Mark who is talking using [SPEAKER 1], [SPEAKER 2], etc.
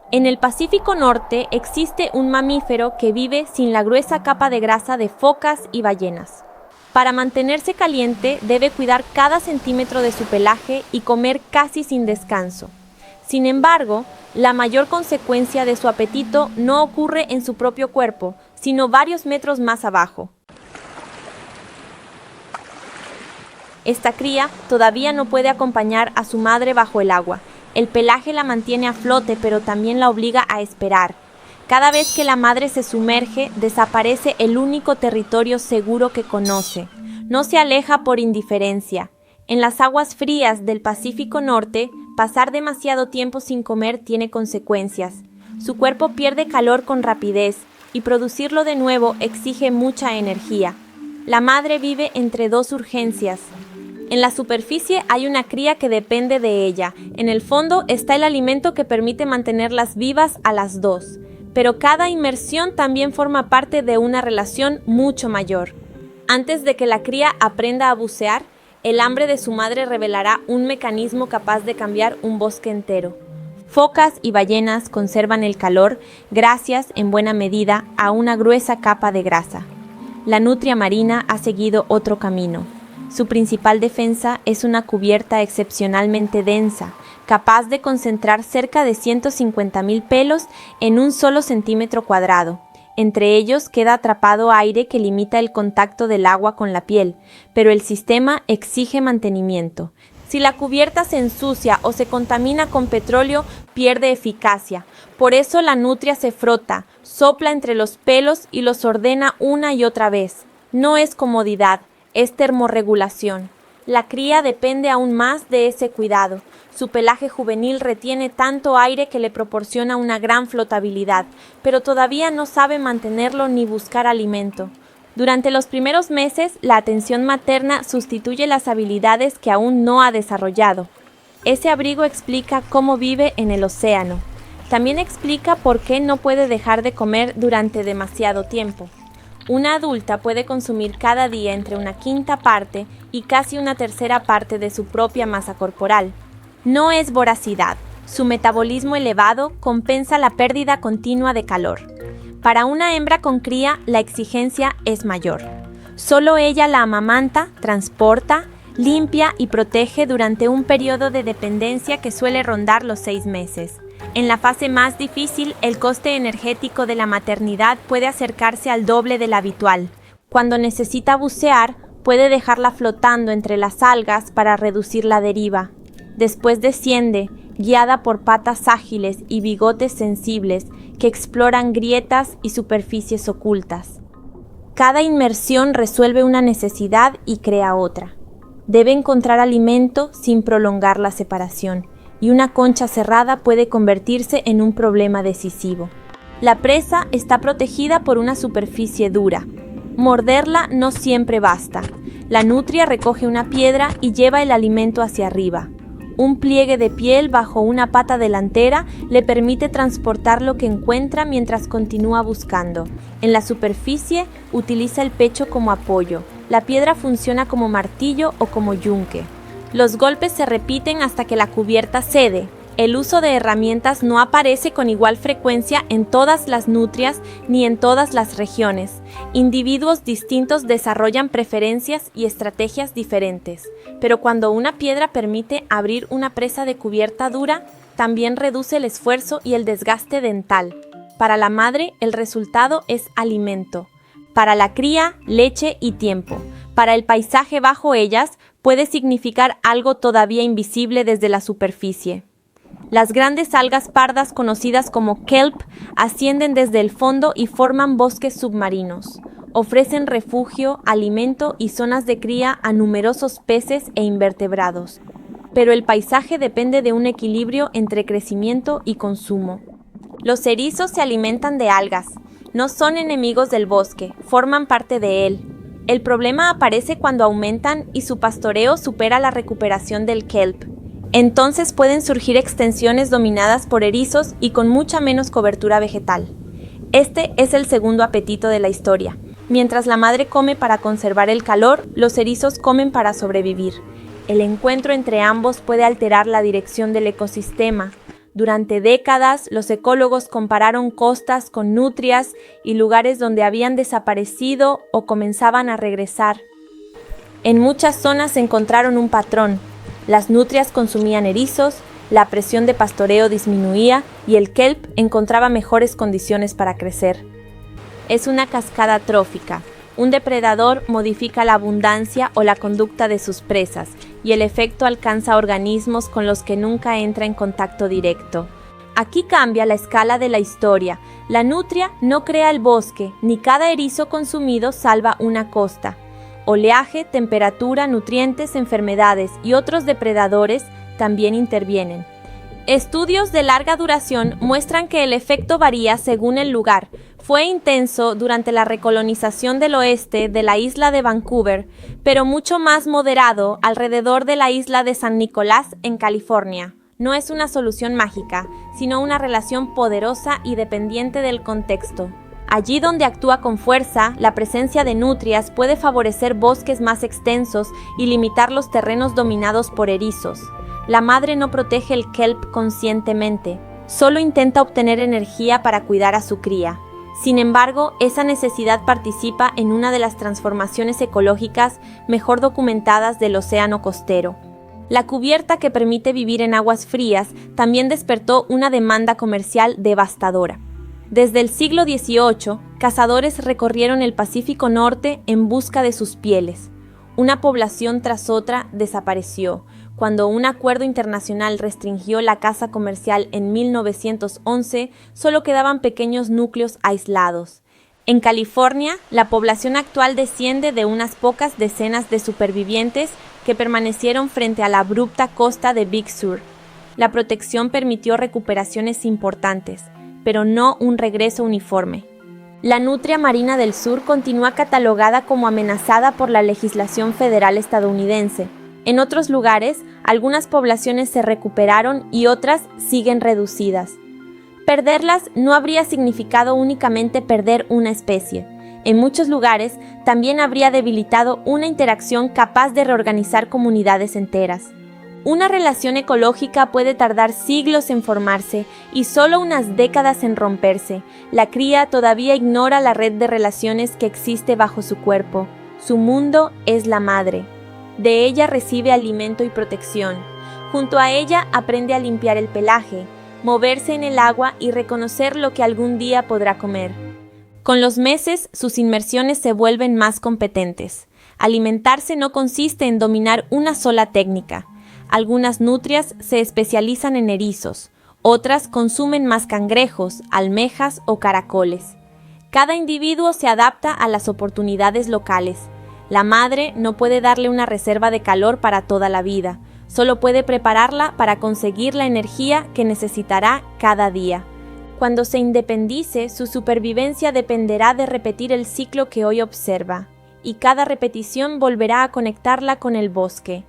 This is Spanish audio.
[SPEAKER 1] En el Pacífico Norte existe un mamífero que vive sin la gruesa capa de grasa de focas y ballenas. Para mantenerse caliente debe cuidar cada centímetro de su pelaje y comer casi sin descanso. Sin embargo, la mayor consecuencia de su apetito no ocurre en su propio cuerpo, sino varios metros más abajo. Esta cría todavía no puede acompañar a su madre bajo el agua. El pelaje la mantiene a flote, pero también la obliga a esperar. Cada vez que la madre se sumerge, desaparece el único territorio seguro que conoce. No se aleja por indiferencia. En las aguas frías del Pacífico Norte, pasar demasiado tiempo sin comer tiene consecuencias. Su cuerpo pierde calor con rapidez y producirlo de nuevo exige mucha energía. La madre vive entre dos urgencias. En la superficie hay una cría que depende de ella. En el fondo está el alimento que permite mantenerlas vivas a las dos. Pero cada inmersión también forma parte de una relación mucho mayor. Antes de que la cría aprenda a bucear, el hambre de su madre revelará un mecanismo capaz de cambiar un bosque entero. Focas y ballenas conservan el calor gracias, en buena medida, a una gruesa capa de grasa. La nutria marina ha seguido otro camino. Su principal defensa es una cubierta excepcionalmente densa, capaz de concentrar cerca de 150.000 pelos en un solo centímetro cuadrado. Entre ellos queda atrapado aire que limita el contacto del agua con la piel, pero el sistema exige mantenimiento. Si la cubierta se ensucia o se contamina con petróleo, pierde eficacia. Por eso la nutria se frota, sopla entre los pelos y los ordena una y otra vez. No es comodidad, es termorregulación. La cría depende aún más de ese cuidado. Su pelaje juvenil retiene tanto aire que le proporciona una gran flotabilidad, pero todavía no sabe mantenerlo ni buscar alimento. Durante los primeros meses, la atención materna sustituye las habilidades que aún no ha desarrollado. Ese abrigo explica cómo vive en el océano. También explica por qué no puede dejar de comer durante demasiado tiempo. Una adulta puede consumir cada día entre una quinta parte y casi una tercera parte de su propia masa corporal. No es voracidad. Su metabolismo elevado compensa la pérdida continua de calor. Para una hembra con cría, la exigencia es mayor. Solo ella la amamanta, transporta, limpia y protege durante un periodo de dependencia que suele rondar los 6 meses. En la fase más difícil, el coste energético de la maternidad puede acercarse al doble del habitual. Cuando necesita bucear, puede dejarla flotando entre las algas para reducir la deriva. Después desciende, guiada por patas ágiles y bigotes sensibles que exploran grietas y superficies ocultas. Cada inmersión resuelve una necesidad y crea otra. Debe encontrar alimento sin prolongar la separación, y una concha cerrada puede convertirse en un problema decisivo. La presa está protegida por una superficie dura. Morderla no siempre basta. La nutria recoge una piedra y lleva el alimento hacia arriba. Un pliegue de piel bajo una pata delantera le permite transportar lo que encuentra mientras continúa buscando. En la superficie utiliza el pecho como apoyo. La piedra funciona como martillo o como yunque. Los golpes se repiten hasta que la cubierta cede. El uso de herramientas no aparece con igual frecuencia en todas las nutrias ni en todas las regiones. Individuos distintos desarrollan preferencias y estrategias diferentes, pero cuando una piedra permite abrir una presa de cubierta dura, también reduce el esfuerzo y el desgaste dental. Para la madre, el resultado es alimento. Para la cría, leche y tiempo. Para el paisaje bajo ellas, puede significar algo todavía invisible desde la superficie. Las grandes algas pardas conocidas como kelp ascienden desde el fondo y forman bosques submarinos. Ofrecen refugio, alimento y zonas de cría a numerosos peces e invertebrados. Pero el paisaje depende de un equilibrio entre crecimiento y consumo. Los erizos se alimentan de algas. No son enemigos del bosque, forman parte de él. El problema aparece cuando aumentan y su pastoreo supera la recuperación del kelp. Entonces pueden surgir extensiones dominadas por erizos y con mucha menos cobertura vegetal. Este es el segundo apetito de la historia. Mientras la madre come para conservar el calor, los erizos comen para sobrevivir. El encuentro entre ambos puede alterar la dirección del ecosistema. Durante décadas, los ecólogos compararon costas con nutrias y lugares donde habían desaparecido o comenzaban a regresar. En muchas zonas se encontraron un patrón. Las nutrias consumían erizos, la presión de pastoreo disminuía y el kelp encontraba mejores condiciones para crecer. Es una cascada trófica. Un depredador modifica la abundancia o la conducta de sus presas, y el efecto alcanza organismos con los que nunca entra en contacto directo. Aquí cambia la escala de la historia. La nutria no crea el bosque, ni cada erizo consumido salva una costa. Oleaje, temperatura, nutrientes, enfermedades y otros depredadores también intervienen. Estudios de larga duración muestran que el efecto varía según el lugar. Fue intenso durante la recolonización del oeste de la isla de Vancouver, pero mucho más moderado alrededor de la isla de San Nicolás en California. No es una solución mágica, sino una relación poderosa y dependiente del contexto. Allí donde actúa con fuerza, la presencia de nutrias puede favorecer bosques más extensos y limitar los terrenos dominados por erizos. La madre no protege el kelp conscientemente, solo intenta obtener energía para cuidar a su cría. Sin embargo, esa necesidad participa en una de las transformaciones ecológicas mejor documentadas del océano costero. La cubierta que permite vivir en aguas frías también despertó una demanda comercial devastadora. Desde el siglo XVIII, cazadores recorrieron el Pacífico Norte en busca de sus pieles. Una población tras otra desapareció. Cuando un acuerdo internacional restringió la caza comercial en 1911, solo quedaban pequeños núcleos aislados. En California, la población actual desciende de unas pocas decenas de supervivientes que permanecieron frente a la abrupta costa de Big Sur. La protección permitió recuperaciones importantes, pero no un regreso uniforme. La nutria marina del sur continúa catalogada como amenazada por la legislación federal estadounidense. En otros lugares, algunas poblaciones se recuperaron y otras siguen reducidas. Perderlas no habría significado únicamente perder una especie. En muchos lugares, también habría debilitado una interacción capaz de reorganizar comunidades enteras. Una relación ecológica puede tardar siglos en formarse y solo unas décadas en romperse. La cría todavía ignora la red de relaciones que existe bajo su cuerpo. Su mundo es la madre. De ella recibe alimento y protección. Junto a ella aprende a limpiar el pelaje, moverse en el agua y reconocer lo que algún día podrá comer. Con los meses, sus inmersiones se vuelven más competentes. Alimentarse no consiste en dominar una sola técnica. Algunas nutrias se especializan en erizos, otras consumen más cangrejos, almejas o caracoles. Cada individuo se adapta a las oportunidades locales. La madre no puede darle una reserva de calor para toda la vida, solo puede prepararla para conseguir la energía que necesitará cada día. Cuando se independice, su supervivencia dependerá de repetir el ciclo que hoy observa, y cada repetición volverá a conectarla con el bosque.